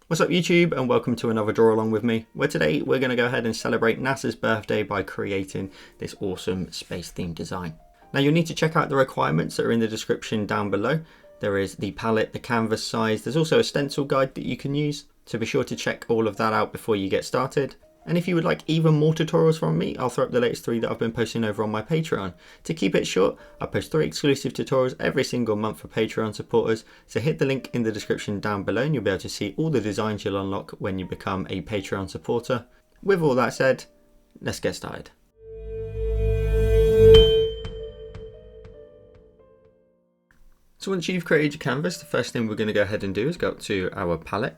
What's up YouTube, and welcome to another draw along with me, where today we're going to go ahead and celebrate NASA's birthday by creating this awesome space themed design. Now you'll need to check out the requirements that are in the description down below. There is the palette, the canvas size, there's also a stencil guide that you can use, so be sure to check all of that out before you get started. And if you would like even more tutorials from me, I'll throw up the latest 3 that I've been posting over on my Patreon. To keep it short, I post 3 exclusive tutorials every single month for Patreon supporters, so hit the link in the description down below and you'll be able to see all the designs you'll unlock when you become a Patreon supporter. With all that said, let's get started. So once you've created your canvas, the first thing we're going to go ahead and do is go up to our palette.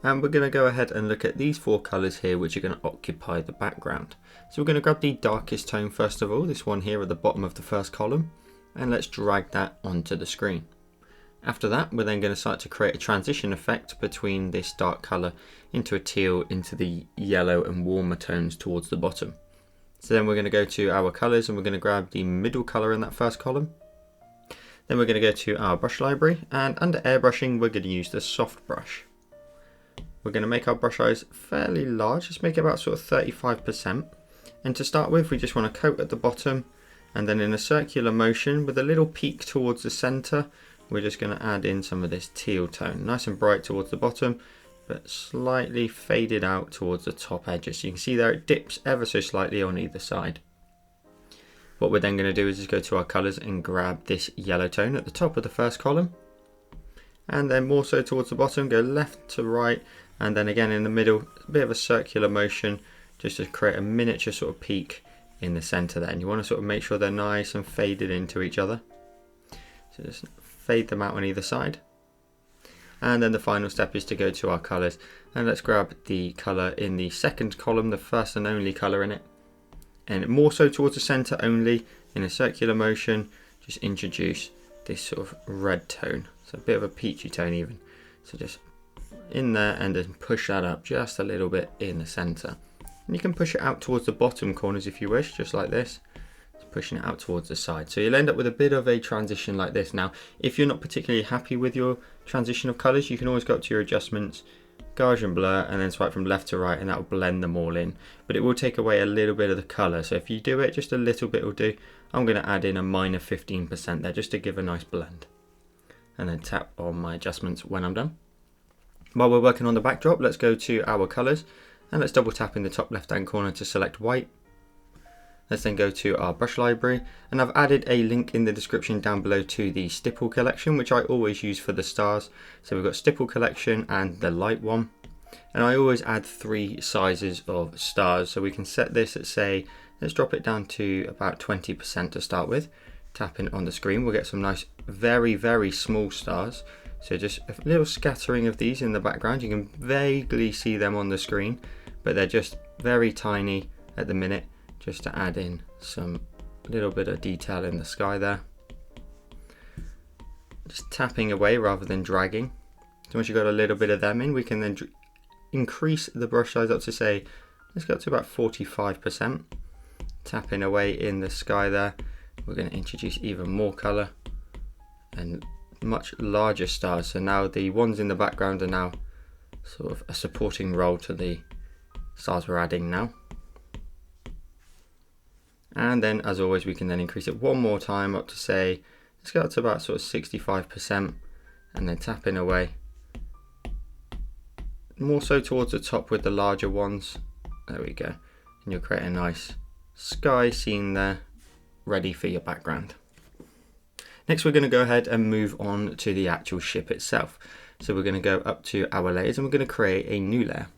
And we're going to go ahead and look at these 4 colours here which are going to occupy the background. So we're going to grab the darkest tone first of all, this one here at the bottom of the first column, and let's drag that onto the screen. After that, we're then going to start to create a transition effect between this dark colour into a teal, into the yellow and warmer tones towards the bottom. So then we're going to go to our colours and we're going to grab the middle colour in that first column. Then we're going to go to our brush library, and under airbrushing we're going to use the soft brush. We're going to make our brush size fairly large, let's make it about sort of 35%. And to start with, we just want to coat at the bottom, and then in a circular motion with a little peak towards the centre, we're just going to add in some of this teal tone. Nice and bright towards the bottom, but slightly faded out towards the top edges. So you can see there it dips ever so slightly on either side. What we're then going to do is just go to our colours and grab this yellow tone at the top of the first column. And then more so towards the bottom, go left to right, and then again in the middle, a bit of a circular motion just to create a miniature sort of peak in the centre there. And you want to sort of make sure they're nice and faded into each other. So just fade them out on either side. And then the final step is to go to our colours, and let's grab the colour in the second column, the first and only colour in it. And more so towards the centre only, in a circular motion, just introduce this sort of red tone. So a bit of a peachy tone even. So just in there and then push that up just a little bit in the center. And you can push it out towards the bottom corners if you wish, just like this. Just pushing it out towards the side. So you'll end up with a bit of a transition like this. Now, if you're not particularly happy with your transition of colors, you can always go up to your adjustments, Gaussian blur, and then swipe from left to right, and that will blend them all in. But it will take away a little bit of the color. So if you do it, just a little bit will do. I'm going to add in a minor 15% there just to give a nice blend. And then tap on my adjustments when I'm done. While we're working on the backdrop, let's go to our colours and let's double tap in the top left hand corner to select white. Let's then go to our brush library, and I've added a link in the description down below to the stipple collection, which I always use for the stars. So we've got stipple collection and the light one, and I always add 3 sizes of stars. So we can set this at, say, let's drop it down to about 20% to start with. Tapping on the screen, we'll get some nice very small stars. So just a little scattering of these in the background. You can vaguely see them on the screen, but they're just very tiny at the minute, just to add in some little bit of detail in the sky there. Just tapping away rather than dragging. So once you've got a little bit of them in, we can then increase the brush size up to, say, let's go up to about 45%. Tapping away in the sky there. We're going to introduce even more colour and much larger stars. So now the ones in the background are now sort of a supporting role to the stars we're adding now. And then, as always, we can then increase it one more time up to, say, let's go up to about sort of 65%, and then tapping away more so towards the top with the larger ones. There we go, and you'll create a nice sky scene there ready for your background. Next, we're going to go ahead and move on to the actual ship itself. So we're going to go up to our layers and we're going to create a new layer.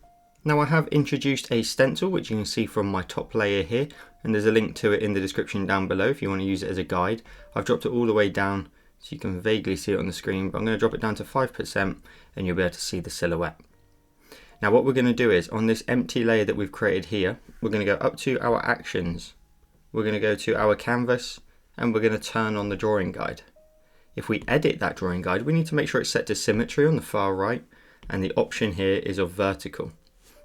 Now I have introduced a stencil, which you can see from my top layer here, and there's a link to it in the description down below if you want to use it as a guide. I've dropped it all the way down so you can vaguely see it on the screen, but I'm going to drop it down to 5% and you'll be able to see the silhouette. Now what we're going to do is, on this empty layer that we've created here, we're going to go up to our actions, we're going to go to our canvas, and we're going to turn on the drawing guide. If we edit that drawing guide, we need to make sure it's set to symmetry on the far right, and the option here is of vertical.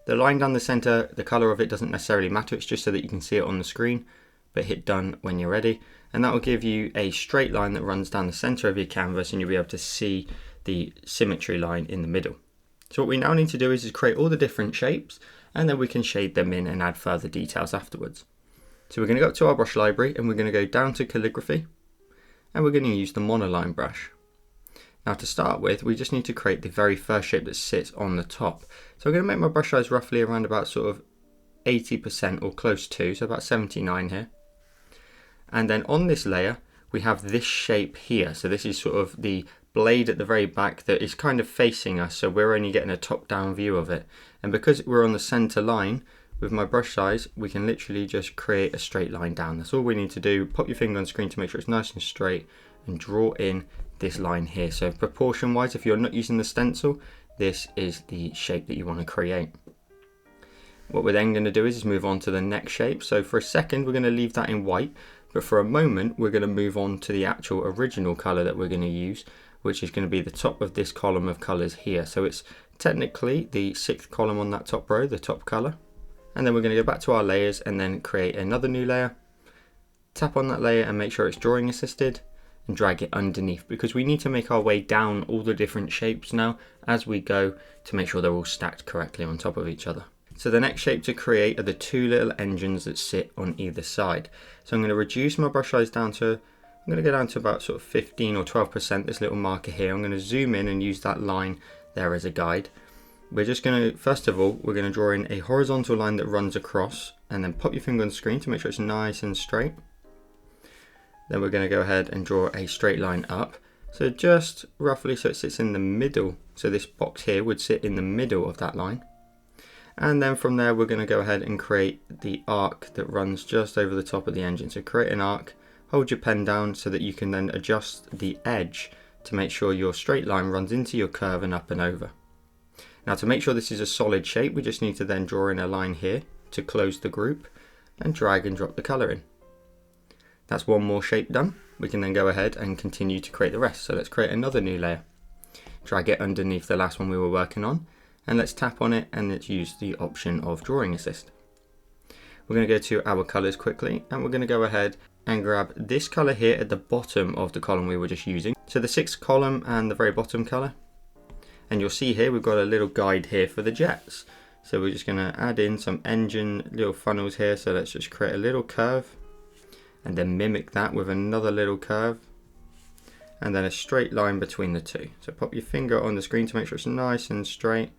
The line down the center, the color of it doesn't necessarily matter, it's just so that you can see it on the screen, but hit done when you're ready, and that will give you a straight line that runs down the center of your canvas, and you'll be able to see the symmetry line in the middle. So what we now need to do is create all the different shapes, and then we can shade them in and add further details afterwards. So we're going to go up to our brush library and we're going to go down to calligraphy, and we're going to use the monoline brush. Now to start with, we just need to create the very first shape that sits on the top. So I'm going to make my brush size roughly around about sort of 80% or close to, so about 79 here. And then on this layer, we have this shape here. So this is sort of the blade at the very back that is kind of facing us, so we're only getting a top-down view of it. And because we're on the center line, with my brush size, we can literally just create a straight line down. That's all we need to do. Pop your finger on screen to make sure it's nice and straight and draw in this line here. So proportion wise, if you're not using the stencil, this is the shape that you want to create. What we're then going to do is move on to the next shape. So for a second, we're going to leave that in white, but for a moment, we're going to move on to the actual original color that we're going to use, which is going to be the top of this column of colors here. So it's technically the 6th column on that top row, the top color. And then we're going to go back to our layers and then create another new layer. Tap on that layer and make sure it's drawing assisted, and drag it underneath, because we need to make our way down all the different shapes now as we go to make sure they're all stacked correctly on top of each other. So the next shape to create are the 2 little engines that sit on either side. So I'm going to reduce my brush size down to, I'm going to go down to about sort of 15 or 12%, this little marker here. I'm going to zoom in and use that line there as a guide. We're just going to, first of all, we're going to draw in a horizontal line that runs across, and then pop your finger on the screen to make sure it's nice and straight. Then we're going to go ahead and draw a straight line up. So just roughly so it sits in the middle. So this box here would sit in the middle of that line. And then from there, we're going to go ahead and create the arc that runs just over the top of the engine. So create an arc, hold your pen down so that you can then adjust the edge to make sure your straight line runs into your curve and up and over. Now to make sure this is a solid shape, we just need to then draw in a line here to close the group and drag and drop the color in. That's one more shape done. We can then go ahead and continue to create the rest. So let's create another new layer. Drag it underneath the last one we were working on, and let's tap on it and let's use the option of drawing assist. We're going to go to our colors quickly, and we're going to go ahead and grab this color here at the bottom of the column we were just using. So the 6th column and the very bottom color. And you'll see here we've got a little guide here for the jets. So we're just going to add in some engine little funnels here. So let's just create a little curve and then mimic that with another little curve and then a straight line between the two. So pop your finger on the screen to make sure it's nice and straight,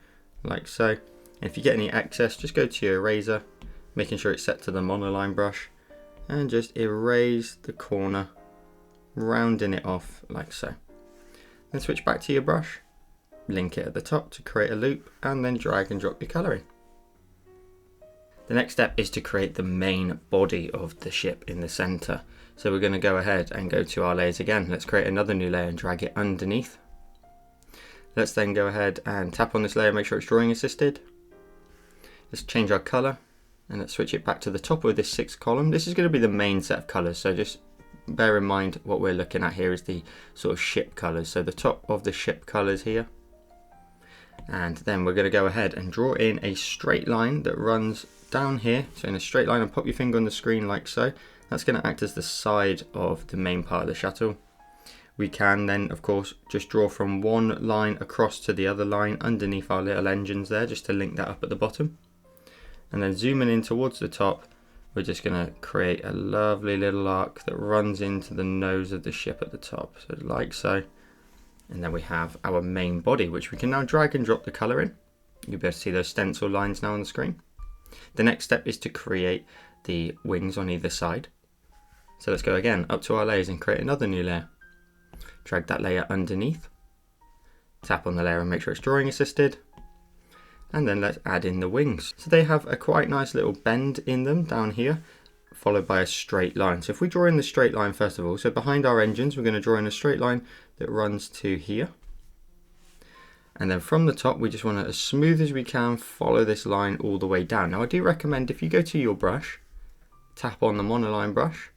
like so. And if you get any excess, just go to your eraser, making sure it's set to the monoline brush, and just erase the corner, rounding it off like so. Then switch back to your brush, link it at the top to create a loop, and then drag and drop your color in. The next step is to create the main body of the ship in the center. So we're going to go ahead and go to our layers again. Let's create another new layer and drag it underneath. Let's then go ahead and tap on this layer, make sure it's drawing assisted. Let's change our color and let's switch it back to the top of this 6th column. This is going to be the main set of colors, so just bear in mind what we're looking at here is the sort of ship colors. So the top of the ship colors here. And then we're going to go ahead and draw in a straight line that runs down here. So in a straight line, and pop your finger on the screen like so. That's going to act as the side of the main part of the shuttle. We can then, of course, just draw from one line across to the other line underneath our little engines there, just to link that up at the bottom. And then zooming in towards the top, we're just going to create a lovely little arc that runs into the nose of the ship at the top. So like so. And then we have our main body, which we can now drag and drop the color in. You'll be able to see those stencil lines now on the screen. The next step is to create the wings on either side. So let's go again up to our layers and create another new layer. Drag that layer underneath. Tap on the layer and make sure it's drawing assisted. And then let's add in the wings. So they have a quite nice little bend in them down here, followed by a straight line. So if we draw in the straight line first of all, so behind our engines, we're going to draw in a straight line that runs to here. And then from the top, we just want to, as smooth as we can, follow this line all the way down. Now I do recommend if you go to your brush, tap on the monoline brush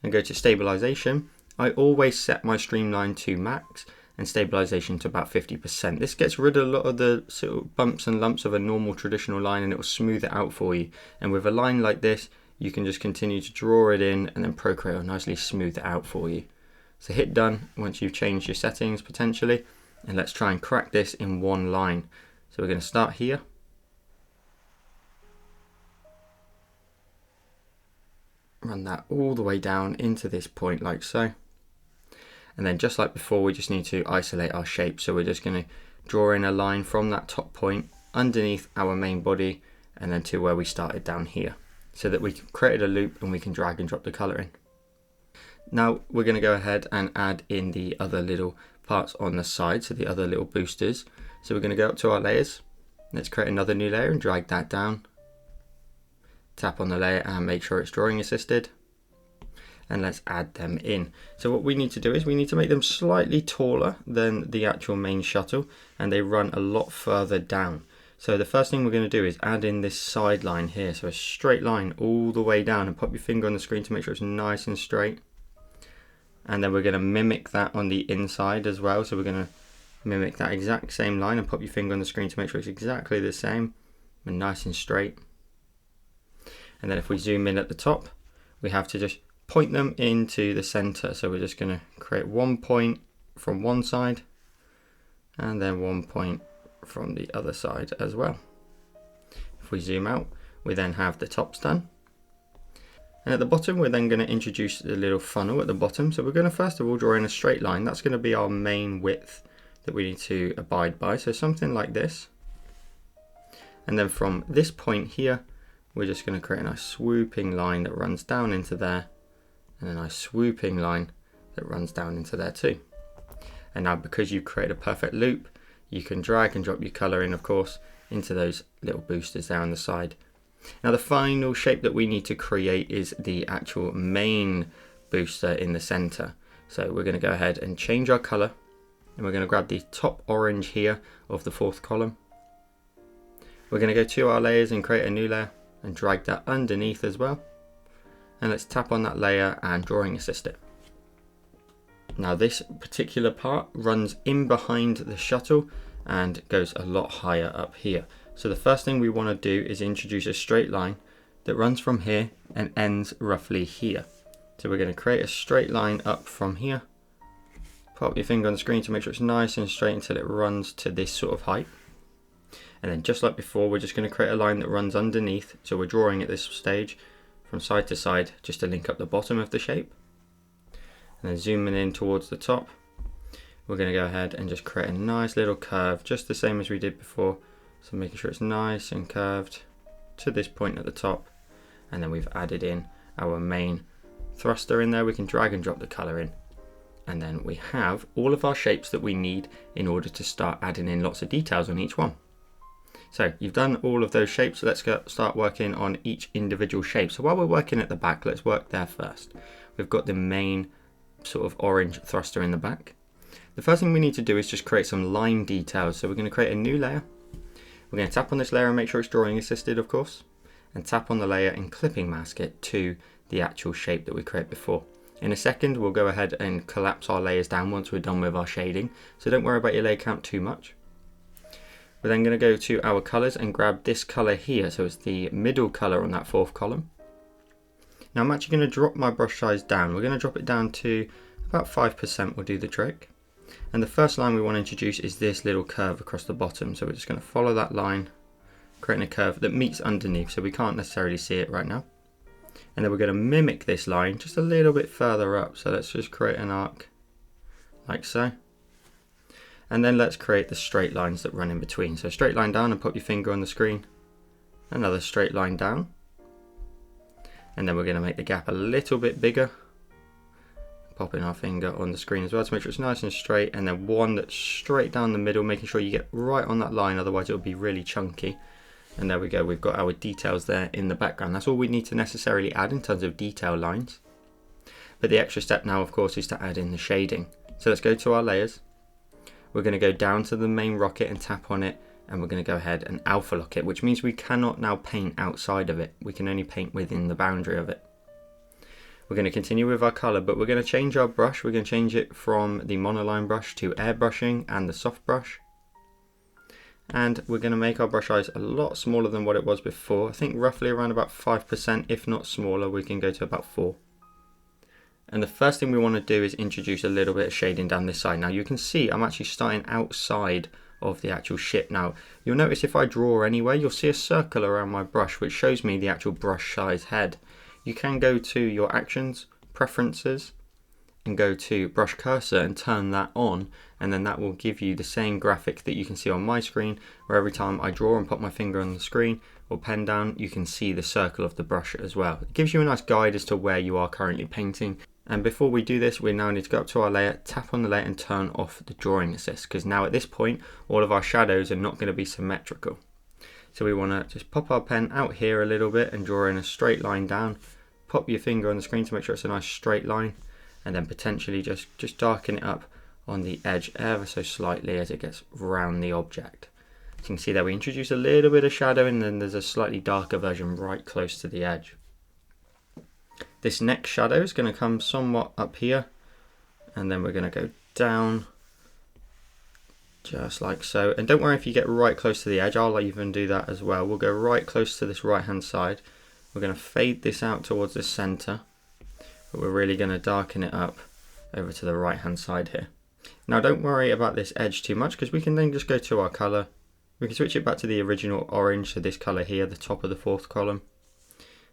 and go to stabilization, I always set my streamline to max and stabilization to about 50%. This gets rid of a lot of the sort of bumps and lumps of a normal traditional line, and it will smooth it out for you. And with a line like this, you can just continue to draw it in and then Procreate will nicely smooth it out for you. So hit done once you've changed your settings potentially, and let's try and crack this in one line. So we're going to start here. Run that all the way down into this point like so. And then just like before, we just need to isolate our shape. So we're just going to draw in a line from that top point underneath our main body and then to where we started down here, so that we created a loop and we can drag and drop the color in. Now we're going to go ahead and add in the other little parts on the side, so the other little boosters. So we're going to go up to our layers. Let's create another new layer and drag that down. Tap on the layer and make sure it's drawing assisted. And let's add them in. So what we need to do is we need to make them slightly taller than the actual main shuttle, and they run a lot further down. So the first thing we're going to do is add in this side line here. So a straight line all the way down, and pop your finger on the screen to make sure it's nice and straight. And then we're going to mimic that on the inside as well. So we're going to mimic that exact same line and pop your finger on the screen to make sure it's exactly the same and nice and straight. And then if we zoom in at the top, we have to just point them into the center. So we're just going to create one point from one side and then one point from the other side as well. If we zoom out, we then have the tops done. And at the bottom, we're then going to introduce the little funnel at the bottom. So we're going to first of all draw in a straight line. That's going to be our main width that we need to abide by. So something like this. And then from this point here, we're just going to create a nice swooping line that runs down into there, and a nice swooping line that runs down into there too. And now because you've created a perfect loop, you can drag and drop your color in, of course, into those little boosters there on the side. Now the final shape that we need to create is the actual main booster in the center. So we're going to go ahead and change our color, and we're going to grab the top orange here of the fourth column. We're going to go to our layers and create a new layer and drag that underneath as well. And let's tap on that layer and drawing assist it. Now this particular part runs in behind the shuttle and goes a lot higher up here. So the first thing we want to do is introduce a straight line that runs from here and ends roughly here. So we're going to create a straight line up from here. Pop your finger on the screen to make sure it's nice and straight until it runs to this sort of height. And then just like before, we're just going to create a line that runs underneath. So we're drawing at this stage from side to side just to link up the bottom of the shape. And then zooming in towards the top, we're going to go ahead and just create a nice little curve, just the same as we did before. So making sure it's nice and curved to this point at the top. And then we've added in our main thruster in there. We can drag and drop the color in. And then we have all of our shapes that we need in order to start adding in lots of details on each one. So you've done all of those shapes, so let's start working on each individual shape. So while we're working at the back, let's work there first. We've got the main sort of orange thruster in the back. The first thing we need to do is just create some line details. So we're going to create a new layer. We're going to tap on this layer and make sure it's drawing assisted, of course, and tap on the layer and clipping mask it to the actual shape that we created before. In a second, we'll go ahead and collapse our layers down once we're done with our shading. So don't worry about your layer count too much. We're then going to go to our colors and grab this color here. So it's the middle color on that fourth column. Now I'm actually going to drop my brush size down. We're going to drop it down to about 5% will do the trick. And the first line we want to introduce is this little curve across the bottom. So we're just going to follow that line, creating a curve that meets underneath. So we can't necessarily see it right now. And then we're going to mimic this line just a little bit further up. So let's just create an arc like so. And then let's create the straight lines that run in between. So straight line down and put your finger on the screen. Another straight line down. And then we're going to make the gap a little bit bigger. Popping our finger on the screen as well to make sure it's nice and straight. And then one that's straight down the middle, making sure you get right on that line, otherwise it'll be really chunky. And there we go, we've got our details there in the background. That's all we need to necessarily add in terms of detail lines. But the extra step now, of course, is to add in the shading. So let's go to our layers. We're going to go down to the main rocket and tap on it, and we're going to go ahead and alpha lock it, which means we cannot now paint outside of it. We can only paint within the boundary of it. We're going to continue with our color, but we're going to change our brush. We're going to change it from the monoline brush to airbrushing and the soft brush. And we're going to make our brush size a lot smaller than what it was before. I think roughly around about 5%, if not smaller. We can go to about 4. And the first thing we want to do is introduce a little bit of shading down this side. Now you can see I'm actually starting outside of the actual ship. Now you'll notice if I draw anywhere, you'll see a circle around my brush which shows me the actual brush size head. You can go to your actions, preferences, and go to brush cursor and turn that on, and then that will give you the same graphic that you can see on my screen, where every time I draw and put my finger on the screen or pen down, you can see the circle of the brush as well. It gives you a nice guide as to where you are currently painting. And before we do this, we now need to go up to our layer, tap on the layer and turn off the drawing assist, because now at this point all of our shadows are not going to be symmetrical. So we want to just pop our pen out here a little bit and draw in a straight line down. Pop your finger on the screen to make sure it's a nice straight line, and then potentially just darken it up on the edge ever so slightly as it gets around the object. So you can see that we introduce a little bit of shadow, and then there's a slightly darker version right close to the edge. This next shadow is going to come somewhat up here, and then we're going to go down just like so. And don't worry if you get right close to the edge, I'll even do that as well. We'll go right close to this right hand side. We're going to fade this out towards the center, but we're really going to darken it up over to the right hand side here. Now don't worry about this edge too much, because we can then just go to our color. We can switch it back to the original orange, so this color here, the top of the fourth column.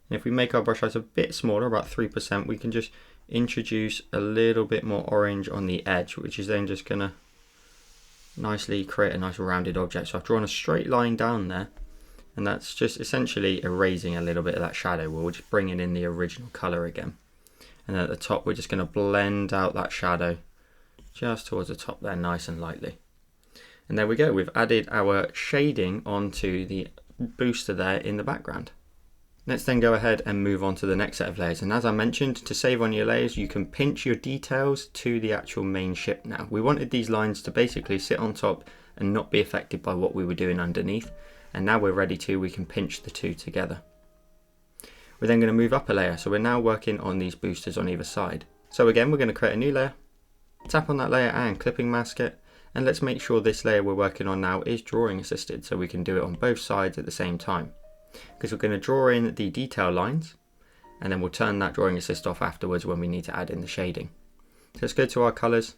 And if we make our brush size a bit smaller, about 3%, we can just introduce a little bit more orange on the edge, which is then just going to nicely create a nice rounded object. So I've drawn a straight line down there, and that's just essentially erasing a little bit of that shadow. We'll just bring in the original color again. And then at the top, we're just going to blend out that shadow just towards the top there, nice and lightly. And there we go, we've added our shading onto the booster there in the background. Let's then go ahead and move on to the next set of layers. And as I mentioned, to save on your layers, you can pinch your details to the actual main ship now. We wanted these lines to basically sit on top and not be affected by what we were doing underneath. And now we're ready we can pinch the two together. We're then going to move up a layer. So we're now working on these boosters on either side. So again, we're going to create a new layer, tap on that layer and clipping mask it. And let's make sure this layer we're working on now is drawing assisted, so we can do it on both sides at the same time. Because we're going to draw in the detail lines, and then we'll turn that drawing assist off afterwards when we need to add in the shading. So let's go to our colors,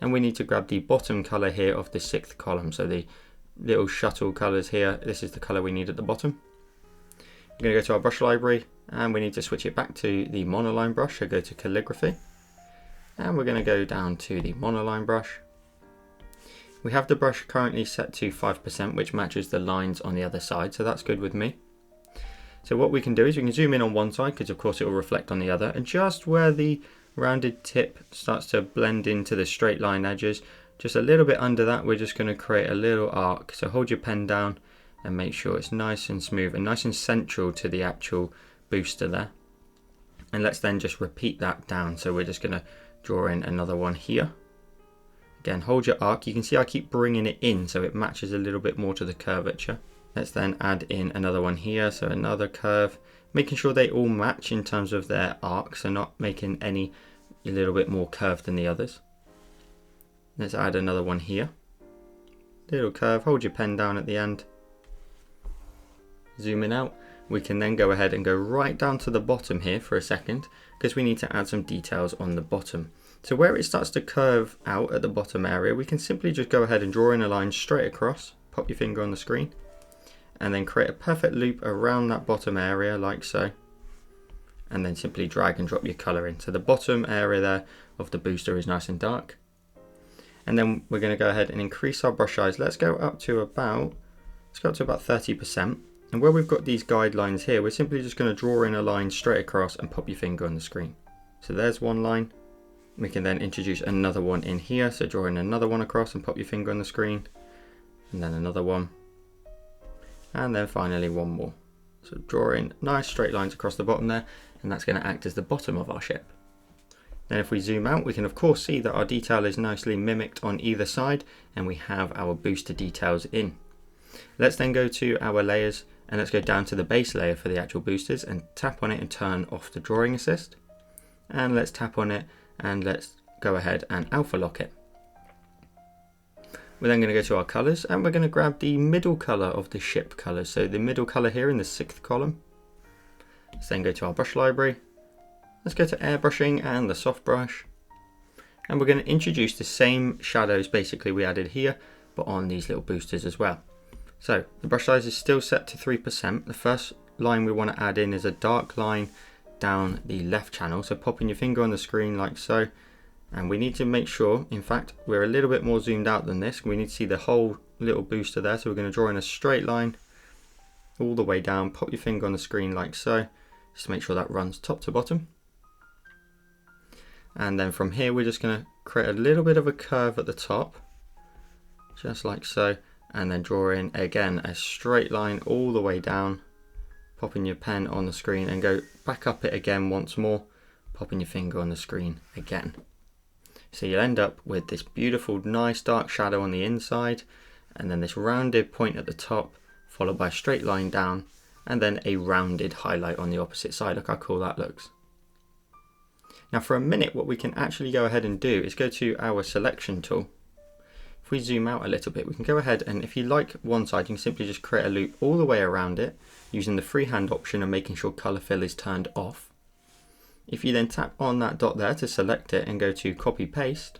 and we need to grab the bottom color here of the 6th column. So the little shuttle colors here, this is the color we need at the bottom. We're going to go to our brush library, and we need to switch it back to the monoline brush. So go to calligraphy, and we're going to go down to the monoline brush. We have the brush currently set to 5%, which matches the lines on the other side, so that's good with me. So what we can do is we can zoom in on one side, because of course it will reflect on the other, and just where the rounded tip starts to blend into the straight line edges, just a little bit under that, we're just going to create a little arc. So hold your pen down and make sure it's nice and smooth and nice and central to the actual booster there. And let's then just repeat that down. So we're just going to draw in another one here. Again, hold your arc. You can see I keep bringing it in so it matches a little bit more to the curvature. Let's then add in another one here, so another curve, making sure they all match in terms of their arc, so not making any a little bit more curved than the others. Let's add another one here. Little curve, hold your pen down at the end. Zoom in out. We can then go ahead and go right down to the bottom here for a second, because we need to add some details on the bottom. So where it starts to curve out at the bottom area, we can simply just go ahead and draw in a line straight across, pop your finger on the screen, and then create a perfect loop around that bottom area like so. And then simply drag and drop your color in. So the bottom area there of the booster is nice and dark. And then we're going to go ahead and increase our brush size. Let's go up to about 30%. And where we've got these guidelines here, we're simply just going to draw in a line straight across and pop your finger on the screen. So there's one line. We can then introduce another one in here. So draw in another one across and pop your finger on the screen. And then another one. And then finally one more. So draw in nice straight lines across the bottom there. And that's going to act as the bottom of our ship. Then if we zoom out, we can of course see that our detail is nicely mimicked on either side. And we have our booster details in. Let's then go to our layers. And let's go down to the base layer for the actual boosters and tap on it and turn off the drawing assist. And let's tap on it and let's go ahead and alpha lock it. We're then going to go to our colors and we're going to grab the middle color of the ship colors. So the middle color here in the 6th column. Let's then go to our brush library. Let's go to airbrushing and the soft brush. And we're going to introduce the same shadows basically we added here, but on these little boosters as well. So the brush size is still set to 3%. The first line we want to add in is a dark line down the left channel. So popping your finger on the screen like so. And we need to make sure, in fact, we're a little bit more zoomed out than this. We need to see the whole little booster there. So we're going to draw in a straight line all the way down. Pop your finger on the screen like so. Just to make sure that runs top to bottom. And then from here, we're just going to create a little bit of a curve at the top. Just like so. And then draw in, again, a straight line all the way down. Popping your pen on the screen and go back up it again once more. Popping your finger on the screen again. So you'll end up with this beautiful, nice dark shadow on the inside, and then this rounded point at the top, followed by a straight line down, and then a rounded highlight on the opposite side. Look how cool that looks. Now for a minute, what we can actually go ahead and do is go to our selection tool. If we zoom out a little bit, we can go ahead and if you like one side, you can simply just create a loop all the way around it using the freehand option and making sure color fill is turned off. If you then tap on that dot there to select it and go to copy paste,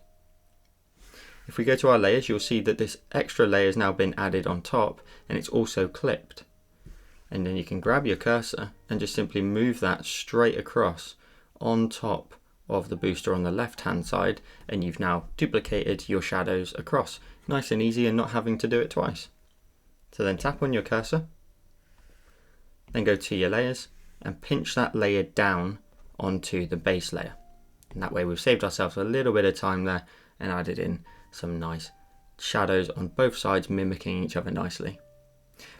if we go to our layers, you'll see that this extra layer has now been added on top and it's also clipped. And then you can grab your cursor and just simply move that straight across on top of the booster on the left hand side, and you've now duplicated your shadows across. Nice and easy and not having to do it twice. So then tap on your cursor, then go to your layers and pinch that layer down onto the base layer. And that way we've saved ourselves a little bit of time there and added in some nice shadows on both sides mimicking each other nicely.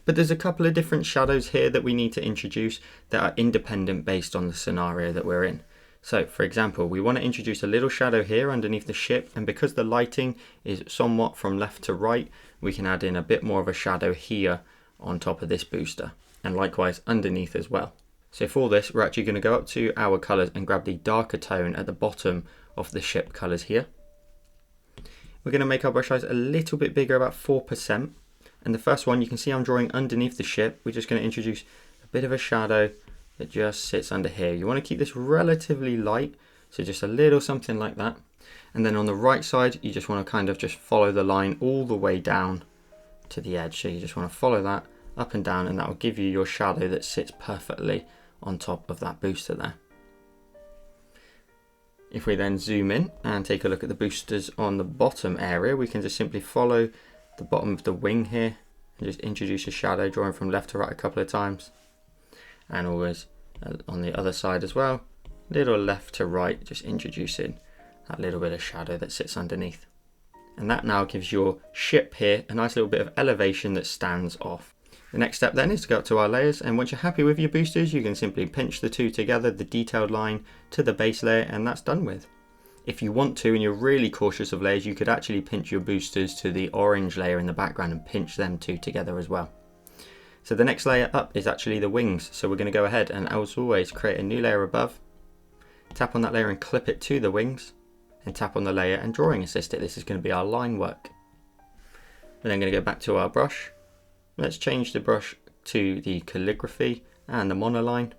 But there's a couple of different shadows here that we need to introduce that are independent based on the scenario that we're in. So for example, we want to introduce a little shadow here underneath the ship, and because the lighting is somewhat from left to right, we can add in a bit more of a shadow here on top of this booster, and likewise underneath as well. So for this, we're actually going to go up to our colors and grab the darker tone at the bottom of the ship colors here. We're going to make our brush size a little bit bigger, about 4%. And the first one, you can see I'm drawing underneath the ship. We're just going to introduce a bit of a shadow that just sits under here. You want to keep this relatively light, so just a little something like that. And then on the right side, you just want to kind of just follow the line all the way down to the edge. So you just want to follow that up and down, and that will give you your shadow that sits perfectly on top of that booster there. If we then zoom in and take a look at the boosters on the bottom area, we can just simply follow the bottom of the wing here and just introduce a shadow, drawing from left to right a couple of times, and always on the other side as well, little left to right, just introducing that little bit of shadow that sits underneath. And that now gives your ship here a nice little bit of elevation that stands off. The next step then is to go up to our layers, and once you're happy with your boosters, you can simply pinch the two together, the detailed line to the base layer, and that's done with. If you want to and you're really cautious of layers, you could actually pinch your boosters to the orange layer in the background and pinch them two together as well. So the next layer up is actually the wings, so we're going to go ahead and as always create a new layer above, tap on that layer and clip it to the wings, and tap on the layer and drawing assist it. This is going to be our line work. We're then going to go back to our brush. Let's change the brush to the calligraphy and the monoline.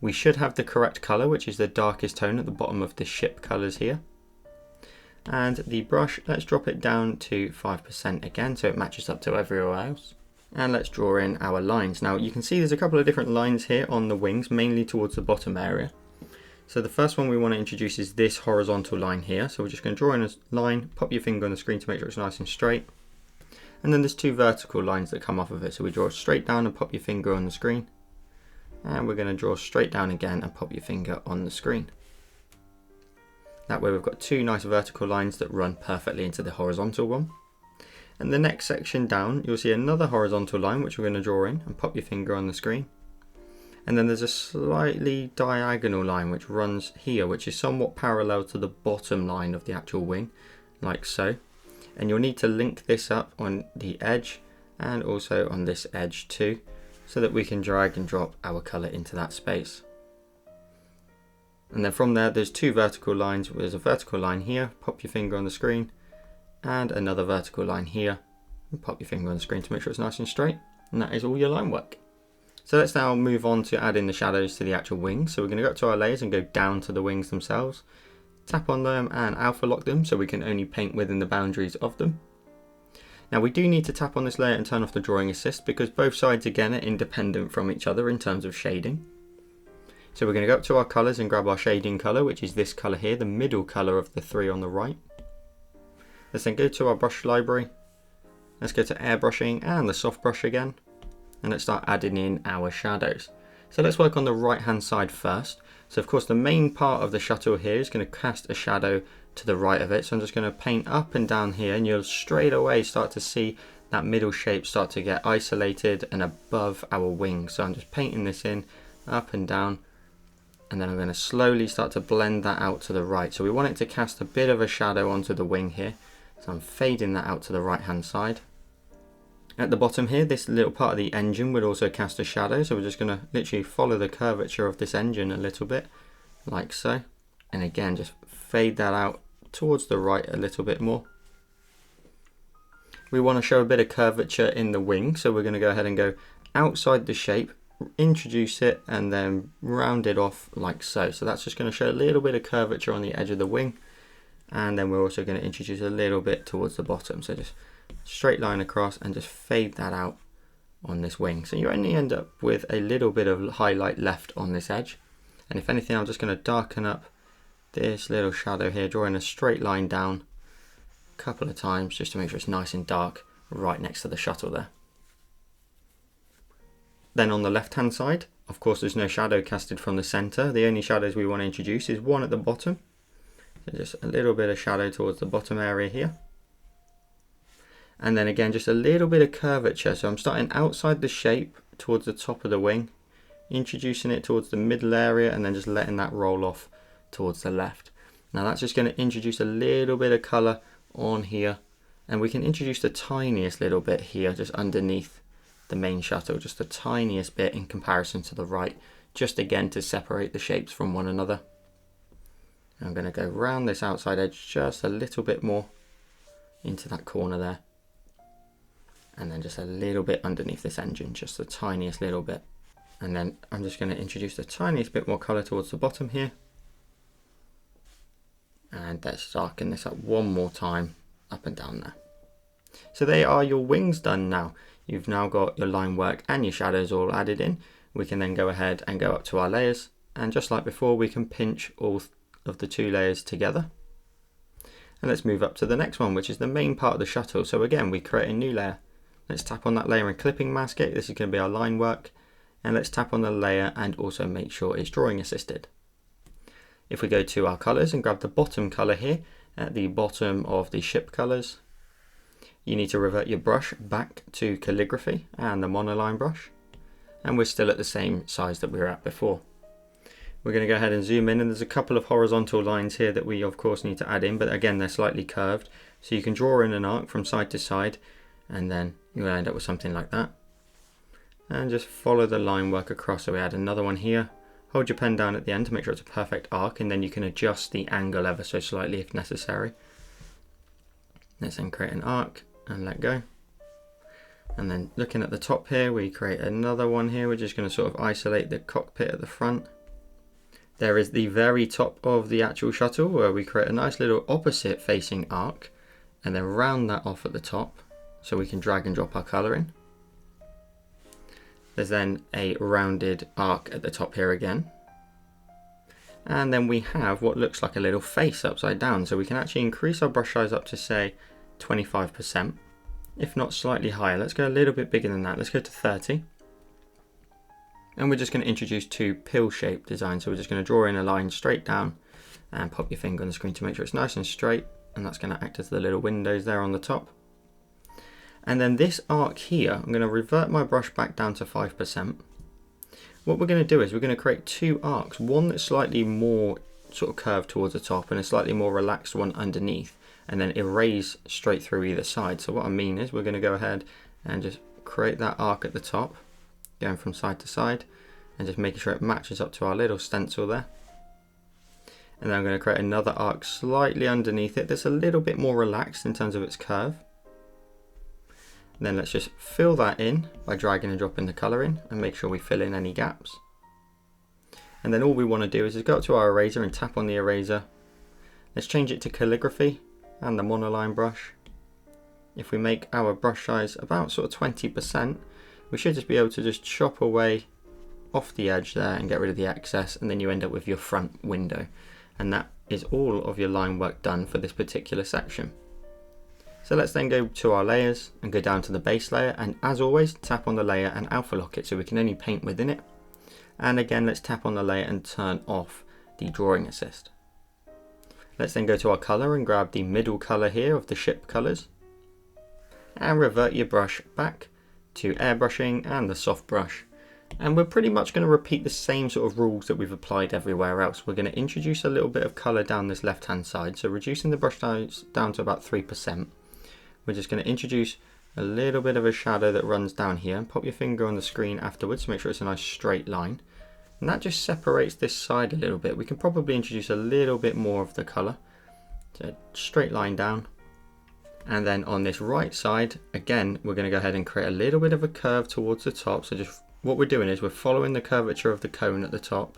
We should have the correct color, which is the darkest tone at the bottom of the ship colors here. And the brush, let's drop it down to 5% again, so it matches up to everywhere else. And let's draw in our lines. Now you can see there's a couple of different lines here on the wings, mainly towards the bottom area. So the first one we want to introduce is this horizontal line here. So we're just going to draw in a line, pop your finger on the screen to make sure it's nice and straight. And then there's two vertical lines that come off of it. So we draw straight down and pop your finger on the screen. And we're going to draw straight down again and pop your finger on the screen. That way we've got two nice vertical lines that run perfectly into the horizontal one. And the next section down, you'll see another horizontal line which we're going to draw in and pop your finger on the screen. And then there's a slightly diagonal line which runs here, which is somewhat parallel to the bottom line of the actual wing, like so. And you'll need to link this up on the edge and also on this edge too, so that we can drag and drop our color into that space. And then from there, there's two vertical lines. There's a vertical line here, pop your finger on the screen, and another vertical line here, and pop your finger on the screen to make sure it's nice and straight. And that is all your line work. So let's now move on to add in the shadows to the actual wings. So we're going to go up to our layers and go down to the wings themselves. Tap on them and alpha lock them so we can only paint within the boundaries of them. Now we do need to tap on this layer and turn off the drawing assist because both sides again are independent from each other in terms of shading. So we're going to go up to our colours and grab our shading colour, which is this colour here, the middle colour of the three on the right. Let's then go to our brush library. Let's go to airbrushing and the soft brush again. And let's start adding in our shadows. So let's work on the right hand side first. So of course the main part of the shuttle here is going to cast a shadow to the right of it. So I'm just going to paint up and down here, and you'll straight away start to see that middle shape start to get isolated and above our wing. So I'm just painting this in up and down, and then I'm going to slowly start to blend that out to the right. So we want it to cast a bit of a shadow onto the wing here. So I'm fading that out to the right hand side. At the bottom here, this little part of the engine would also cast a shadow. So we're just going to literally follow the curvature of this engine a little bit, like so. And again, just fade that out towards the right a little bit more. We want to show a bit of curvature in the wing. So we're going to go ahead and go outside the shape, introduce it, and then round it off like so. So that's just going to show a little bit of curvature on the edge of the wing. And then we're also going to introduce a little bit towards the bottom. So just straight line across and just fade that out on this wing. So you only end up with a little bit of highlight left on this edge. And if anything, I'm just going to darken up this little shadow here, drawing a straight line down a couple of times just to make sure it's nice and dark right next to the shuttle there. Then on the left hand side, of course, there's no shadow casted from the center. The only shadows we want to introduce is one at the bottom. So just a little bit of shadow towards the bottom area here. And then again, just a little bit of curvature. So I'm starting outside the shape towards the top of the wing, introducing it towards the middle area, and then just letting that roll off towards the left. Now that's just going to introduce a little bit of color on here, and we can introduce the tiniest little bit here just underneath the main shuttle, just the tiniest bit in comparison to the right, just again to separate the shapes from one another. I'm going to go round this outside edge just a little bit more into that corner there, and then just a little bit underneath this engine, just the tiniest little bit. And then I'm just going to introduce the tiniest bit more color towards the bottom here, and let's darken this up one more time up and down there. So they are your wings done now. You've now got your line work and your shadows all added in. We can then go ahead and go up to our layers, and just like before, we can pinch all of the two layers together. And let's move up to the next one, which is the main part of the shuttle. So again, we create a new layer. Let's tap on that layer and clipping mask it. This is going to be our line work. And let's tap on the layer and also make sure it's drawing assisted. If we go to our colors and grab the bottom color here at the bottom of the ship colors, you need to revert your brush back to calligraphy and the monoline brush. And we're still at the same size that we were at before. We're going to go ahead and zoom in, and there's a couple of horizontal lines here that we of course need to add in, but again they're slightly curved. So you can draw in an arc from side to side, and then you'll end up with something like that. And just follow the line work across. So we add another one here. Hold your pen down at the end to make sure it's a perfect arc, and then you can adjust the angle ever so slightly if necessary. Let's then create an arc and let go. And then looking at the top here, we create another one here. We're just going to sort of isolate the cockpit at the front. There is the very top of the actual shuttle where we create a nice little opposite facing arc and then round that off at the top so we can drag and drop our colour in. There's then a rounded arc at the top here again. And then we have what looks like a little face upside down. So we can actually increase our brush size up to say 25%, if not slightly higher. Let's go a little bit bigger than that. Let's go to 30. And we're just going to introduce two pill shape designs. So we're just going to draw in a line straight down and pop your finger on the screen to make sure it's nice and straight. And that's going to act as the little windows there on the top. And then this arc here, I'm going to revert my brush back down to 5%. What we're going to do is we're going to create two arcs, one that's slightly more sort of curved towards the top and a slightly more relaxed one underneath, and then erase straight through either side. So what I mean is we're going to go ahead and just create that arc at the top, going from side to side, and just making sure it matches up to our little stencil there. And then I'm going to create another arc slightly underneath it that's a little bit more relaxed in terms of its curve. And then let's just fill that in by dragging and dropping the colour in and make sure we fill in any gaps. And then all we want to do is just go up to our eraser and tap on the eraser. Let's change it to calligraphy and the monoline brush. if we make our brush size about sort of 20%, we should just be able to just chop away off the edge there and get rid of the excess, and then you end up with your front window. And that is all of your line work done for this particular section. So let's then go to our layers and go down to the base layer, and as always tap on the layer and alpha lock it so we can only paint within it. And again, let's tap on the layer and turn off the drawing assist. Let's then go to our color and grab the middle color here of the ship colors and revert your brush back to airbrushing and the soft brush. And we're pretty much going to repeat the same sort of rules that we've applied everywhere else. We're going to introduce a little bit of color down this left hand side, so reducing the brush size down to about 3%. We're just going to introduce a little bit of a shadow that runs down here, and pop your finger on the screen afterwards to make sure it's a nice straight line. And that just separates this side a little bit. We can probably introduce a little bit more of the color. So straight line down. And then on this right side, again, we're going to go ahead and create a little bit of a curve towards the top. So just what we're doing is we're following the curvature of the cone at the top.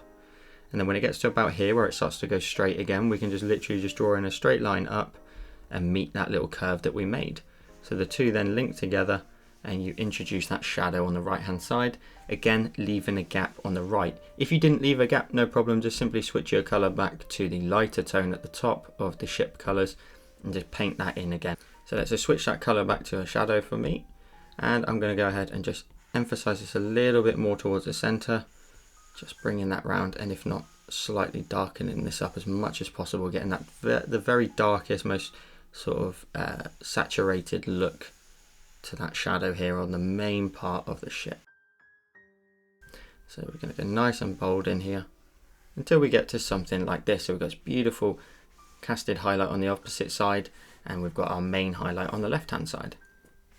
And then when it gets to about here where it starts to go straight again, we can just literally just draw in a straight line up and meet that little curve that we made. So the two then link together, and you introduce that shadow on the right hand side, again leaving a gap on the right. If you didn't leave a gap, no problem, just simply switch your color back to the lighter tone at the top of the ship colors and just paint that in again. So let's just switch that color back to a shadow for me, and I'm going to go ahead and just emphasize this a little bit more towards the center, just bringing that round, and if not, slightly darkening this up as much as possible, getting that the very darkest, most sort of saturated look to that shadow here on the main part of the ship. So we're going to go nice and bold in here until we get to something like this. So we've got this beautiful casted highlight on the opposite side, and we've got our main highlight on the left hand side.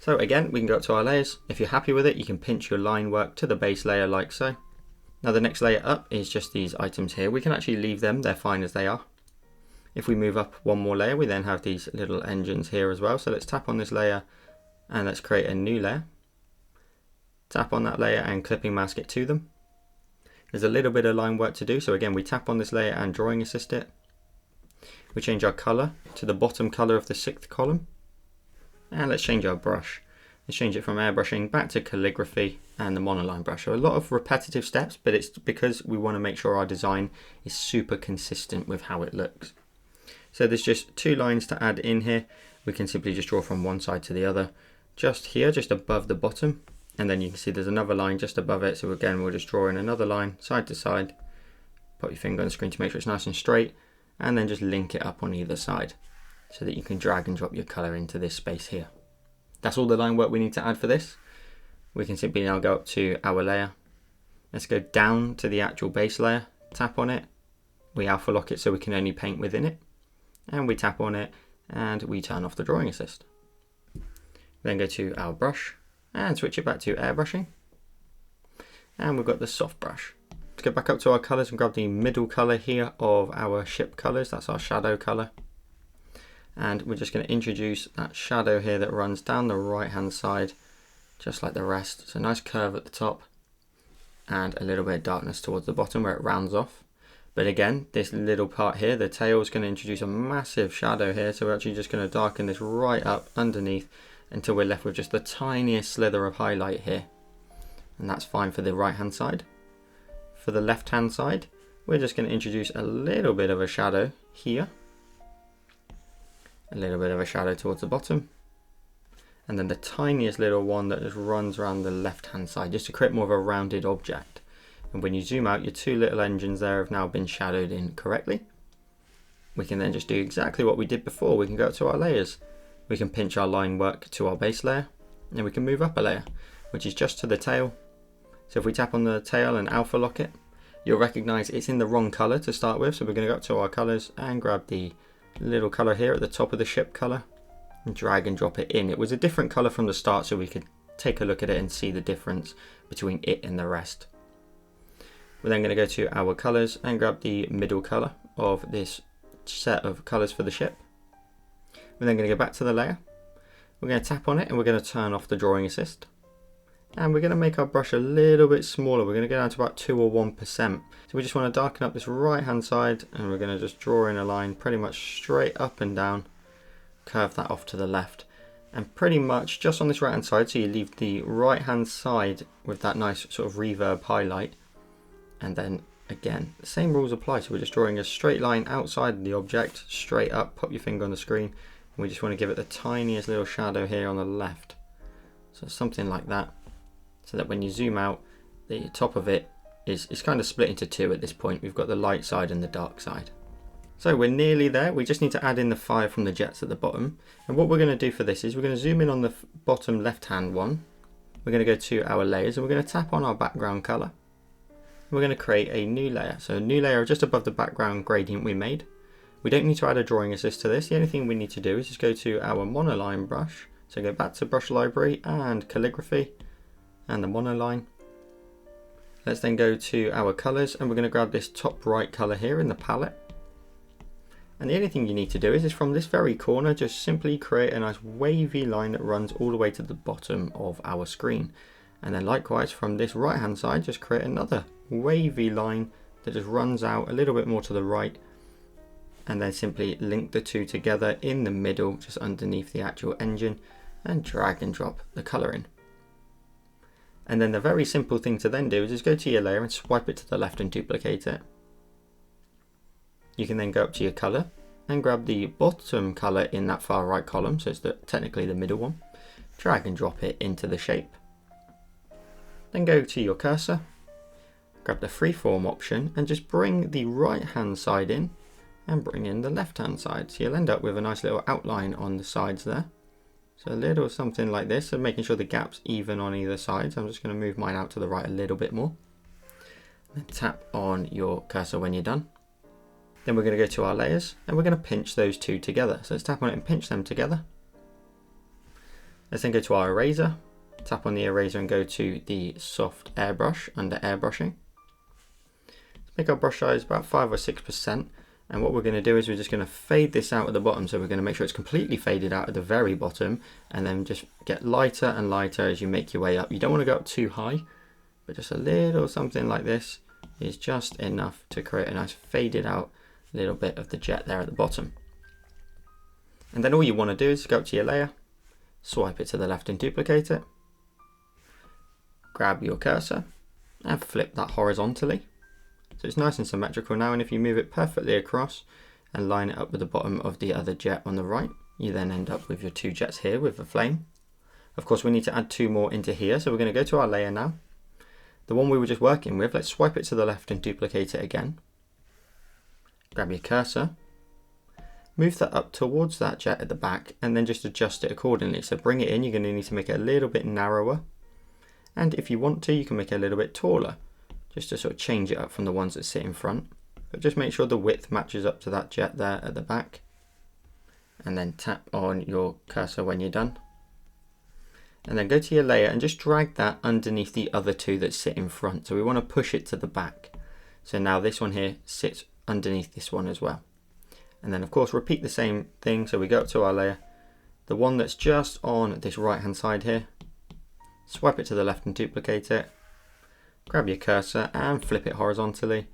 So again, we can go up to our layers. If you're happy with it, you can pinch your line work to the base layer like so. Now the next layer up is just these items here. We can actually leave them, they're fine as they are. If we move up one more layer, we then have these little engines here as well. So let's tap on this layer and let's create a new layer. Tap on that layer and clipping mask it to them. There's a little bit of line work to do, so again we tap on this layer and drawing assist it. We change our color to the bottom color of the 6th column, and let's change our brush. Let's change it from airbrushing back to calligraphy and the monoline brush. So a lot of repetitive steps, but it's because we want to make sure our design is super consistent with how it looks. So there's just 2 lines to add in here. We can simply just draw from one side to the other, just here, just above the bottom, and then you can see there's another line just above it. So again, we'll just draw in another line side to side, put your finger on the screen to make sure it's nice and straight, and then just link it up on either side so that you can drag and drop your color into this space here. That's all the line work we need to add for this. We can simply now go up to our layer. Let's go down to the actual base layer, tap on it, we alpha lock it so we can only paint within it, and we tap on it and we turn off the drawing assist. Then go to our brush and switch it back to airbrushing, and we've got the soft brush. Let's go back up to our colors and grab the middle color here of our ship colors. That's our shadow color, and we're just going to introduce that shadow here that runs down the right hand side just like the rest. So a nice curve at the top and a little bit of darkness towards the bottom where it rounds off. But again, this little part here, the tail, is going to introduce a massive shadow here, so we're actually just going to darken this right up underneath until we're left with just the tiniest slither of highlight here. And that's fine for the right hand side. For the left hand side, we're just going to introduce a little bit of a shadow here, a little bit of a shadow towards the bottom, and then the tiniest little one that just runs around the left hand side just to create more of a rounded object. And when you zoom out, your 2 little engines there have now been shadowed in correctly. We can then just do exactly what we did before. We can go to our layers. We can pinch our line work to our base layer, and we can move up a layer, which is just to the tail. So if we tap on the tail and alpha lock it, you'll recognize it's in the wrong color to start with. So we're going to go up to our colors and grab the little color here at the top of the ship color and drag and drop it in. It was a different color from the start, so we could take a look at it and see the difference between it and the rest. We're then going to go to our colors and grab the middle color of this set of colors for the ship. We're then going to go back to the layer. We're going to tap on it and we're going to turn off the drawing assist. And we're going to make our brush a little bit smaller. We're going to go down to about 2 or 1%. So we just want to darken up this right hand side, and we're going to just draw in a line pretty much straight up and down, curve that off to the left. And pretty much just on this right hand side, so you leave the right hand side with that nice sort of reverb highlight. And then again, the same rules apply. So we're just drawing a straight line outside of the object, straight up, pop your finger on the screen. And we just want to give it the tiniest little shadow here on the left. So something like that. So that when you zoom out, the top of it is kind of split into two at this point. We've got the light side and the dark side. So we're nearly there. We just need to add in the fire from the jets at the bottom. And what we're going to do for this is we're going to zoom in on the bottom left hand one. We're going to go to our layers and we're going to tap on our background color. We're going to create a new layer. So a new layer just above the background gradient we made. We don't need to add a drawing assist to this. The only thing we need to do is just go to our monoline brush. So go back to brush library and calligraphy and the monoline. Let's then go to our colors and we're going to grab this top right color here in the palette. And the only thing you need to do is from this very corner, just simply create a nice wavy line that runs all the way to the bottom of our screen. And then likewise from this right hand side, just create another wavy line that just runs out a little bit more to the right. And then simply link the two together in the middle, just underneath the actual engine, and drag and drop the color in. And then the very simple thing to then do is just go to your layer and swipe it to the left and duplicate it. You can then go up to your color and grab the bottom color in that far right column, so it's technically the middle one. Drag and drop it into the shape. Then go to your cursor, grab the freeform option and just bring the right hand side in and bring in the left hand side. So you'll end up with a nice little outline on the sides there. So a little something like this, and making sure the gap's even on either side. So I'm just going to move mine out to the right a little bit more. Then tap on your cursor when you're done. Then we're going to go to our layers and we're going to pinch those two together. So let's tap on it and pinch them together. Let's then go to our eraser, tap on the eraser and go to the soft airbrush under airbrushing. Let's make our brush size about 5 or 6%. And what we're going to do is we're just going to fade this out at the bottom. So we're going to make sure it's completely faded out at the very bottom and then just get lighter and lighter as you make your way up. You don't want to go up too high, but just a little something like this is just enough to create a nice faded out little bit of the jet there at the bottom. And then all you want to do is go up to your layer, swipe it to the left and duplicate it, grab your cursor and flip that horizontally. So it's nice and symmetrical now, and if you move it perfectly across and line it up with the bottom of the other jet on the right, you then end up with your two jets here with the flame. Of course we need to add two more into here, so we're going to go to our layer now. The one we were just working with, let's swipe it to the left and duplicate it again. Grab your cursor, move that up towards that jet at the back and then just adjust it accordingly. So bring it in, you're going to need to make it a little bit narrower, and if you want to you can make it a little bit taller just to sort of change it up from the ones that sit in front, but just make sure the width matches up to that jet there at the back, and then tap on your cursor when you're done. And then go to your layer and just drag that underneath the other two that sit in front. So we want to push it to the back. So now this one here sits underneath this one as well. And then of course repeat the same thing. So we go up to our layer, the one that's just on this right hand side here, swipe it to the left and duplicate it, grab your cursor and flip it horizontally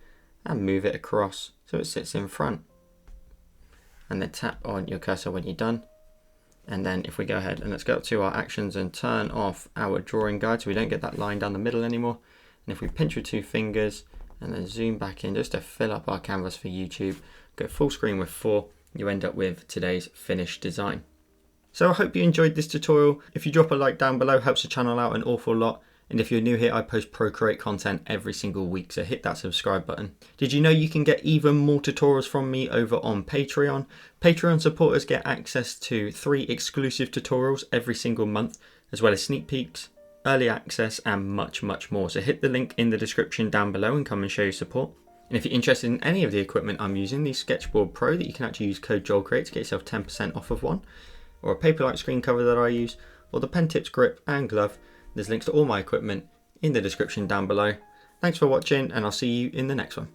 and move it across so it sits in front. And then tap on your cursor when you're done. And then if we go ahead and let's go up to our actions and turn off our drawing guide so we don't get that line down the middle anymore. And if we pinch with two fingers and then zoom back in just to fill up our canvas for YouTube, go full screen with 4, you end up with today's finished design. So I hope you enjoyed this tutorial. If you drop a like down below, helps the channel out an awful lot. And if you're new here, I post Procreate content every single week, so hit that subscribe button. Did you know you can get even more tutorials from me over on Patreon? Patreon supporters get access to 3 exclusive tutorials every single month, as well as sneak peeks, early access and much more. So hit the link in the description down below and come and show your support. And if you're interested in any of the equipment I'm using, the Sketchboard Pro that you can actually use code JoelCreate to get yourself 10% off of one, or a Paperlike screen cover that I use, or the pen tips grip and glove, there's links to all my equipment in the description down below. Thanks for watching and I'll see you in the next one.